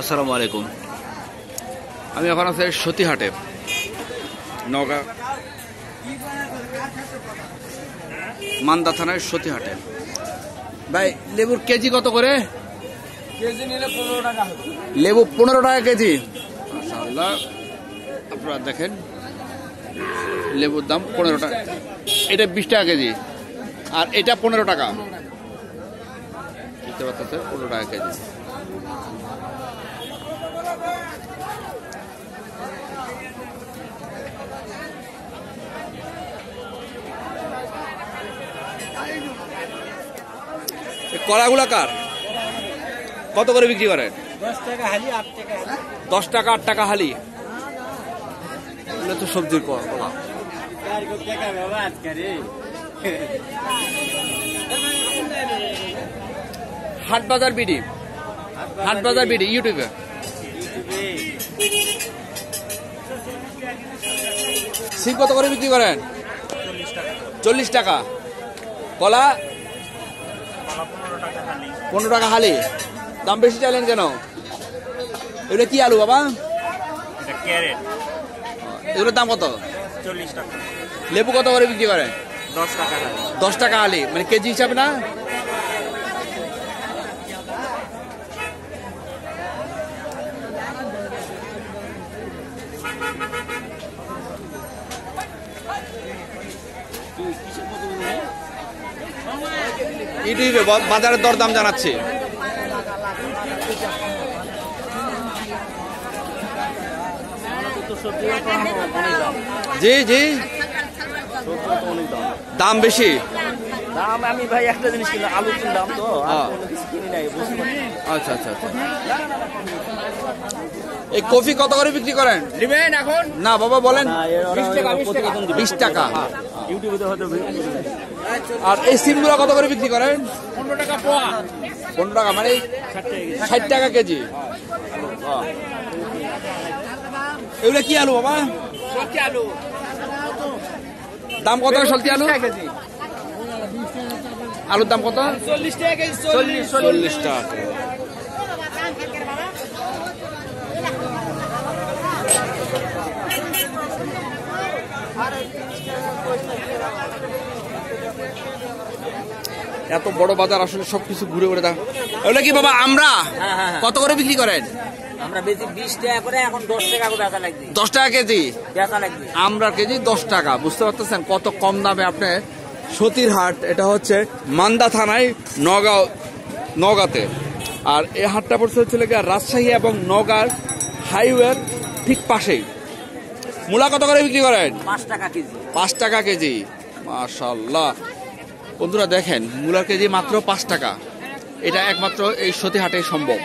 আসসালামু আলাইকুম। আমি এখন আছি সতীহাটে, নওগাঁ মান্দা থানার সতীহাটে। ভাই লেবুর কেজি কত করে? কেজি নিলে 15 টাকা। লেবু 15 টাকা কেজি। মাশাআল্লাহ, আপনারা দেখেন লেবুর দাম 15 টাকা। এটা 20 টাকা কেজি, আর এটা 15 টাকা। দেখতে পাচ্ছেন 15 টাকা কেজি। কলাগুলা কার কত করে বিক্রি করেন? 10 টাকা হালি, 8 টাকা হালি। 10 টাকা 8 টাকা হালি। এগুলো তো সবজির কলা। यार को क्या कर बात करे। হাট বাজার বিডি, হাট বাজার বিডি ইউটিউবে। সিম কত করে বিক্রি করেন? 40 টাকা। কলা 15 টাকা হালি। দাম বেশি চাইলেন কেন? এগুলো কি আলু বাবা? এটা ক্যারেট। এগুলোর দাম কত? 40 টাকা। লেবু কত করে বিক্রি করেন? 10 টাকা হালি। 10 টাকা হালি, মানে কেজি হিসাবে না? ইউটিউবে বাজারের দর দাম জানাচ্ছে। জি জি, দাম বেশি। দাম আমি ভাই একটা জিনিস কিনলাম, আলু কিনলাম তো, আর কোনো কিছু কিনি নাই, বুঝতে পারছেন। আচ্ছা আচ্ছা আচ্ছা। এই কফি কত করে বিক্রি করেন? দিবেন এখন? না বাবা বলেন। 20 টাকা, 20 টাকা। ইউটিউবে তো হয়তো। আর এই সিমগুলো কত করে বিক্রি করেন? 15 টাকা পোয়া। 15 টাকা, মানে 60 টাকা কেজি। এগুলো কি আলু বাবা? সত্যি আলু। দাম কত সত্যি আলু? আলুর দাম কত? 40 টাকা কেজি। 40 টাকা। এত বড় বাজার, আসলে সবকিছু ঘুরে ঘুরে দেখ। এগুলো কি বাবা আমরা কত করে বিক্রি করেন? আমরা বেশি 20 টাকা করে, এখন 10 টাকা করে বেচা লাগবে। 10 টাকা কেজি বেচা লাগবে। আমরা কেজি 10 টাকা। বুঝতে পারতেছেন কত কম দামে আপনি সতীরহাট। এটা হচ্ছে মান্দা থানায়, নওগাঁতে। আর এই হাটটা পড়ছে হচ্ছে রাজশাহী এবং নওগাঁর হাইওয়ের ঠিক পাশেই। মূলা কত করে বিক্রি করেন? 5 টাকা কেজি। 5 টাকা কেজি। মাশাআল্লাহ, বন্ধুরা দেখেন মূলার কেজি মাত্র 5 টাকা। এটা একমাত্র এই সতীহাটে সম্ভব।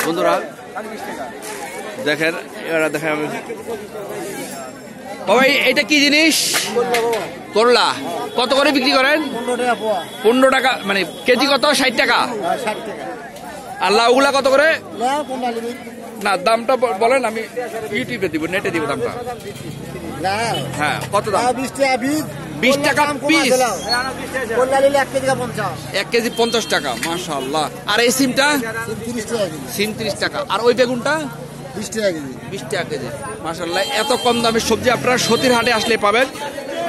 বন্ধুরা দেখেন, এরা দেখেন বাবা এটা কি জিনিস? করলা কত করে বিক্রি করেন? 15 টাকা, মানে কেজি কত? 60 টাকা। আর লাউগুলা কত করে? না দামটা বলেন, আমি ইউটিউবে দিব, নেটে দিব দামটা। হ্যাঁ কত দাম? 20 টাকা পিস। 1 কেজি 50 টাকা। মাশাআল্লাহ। আর এই সিমটা? সিম 30 টাকা। আর ওই বেগুনটা 20 টাকা কেজি। 20 টাকা কেজি। মাশাআল্লাহ, এত কম দামের সবজি আপনারা সতীরহাটে আসলে পাবেন।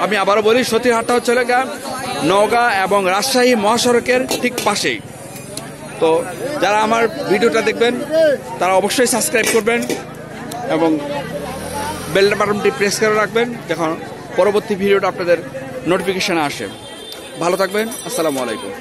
আমি আবারও বলি, সতীরহাটটা হচ্ছে নওগাঁ এবং রাজশাহী মহাসড়কের ঠিক পাশেই। তো যারা আমার ভিডিওটা দেখবেন তারা অবশ্যই সাবস্ক্রাইব করবেন এবং বেল বাটনটি প্রেস করে রাখবেন, যখন পরবর্তী ভিডিওটা আপনাদের নোটিফিকেশনে আসে। ভালো থাকবেন। আসসালামু আলাইকুম।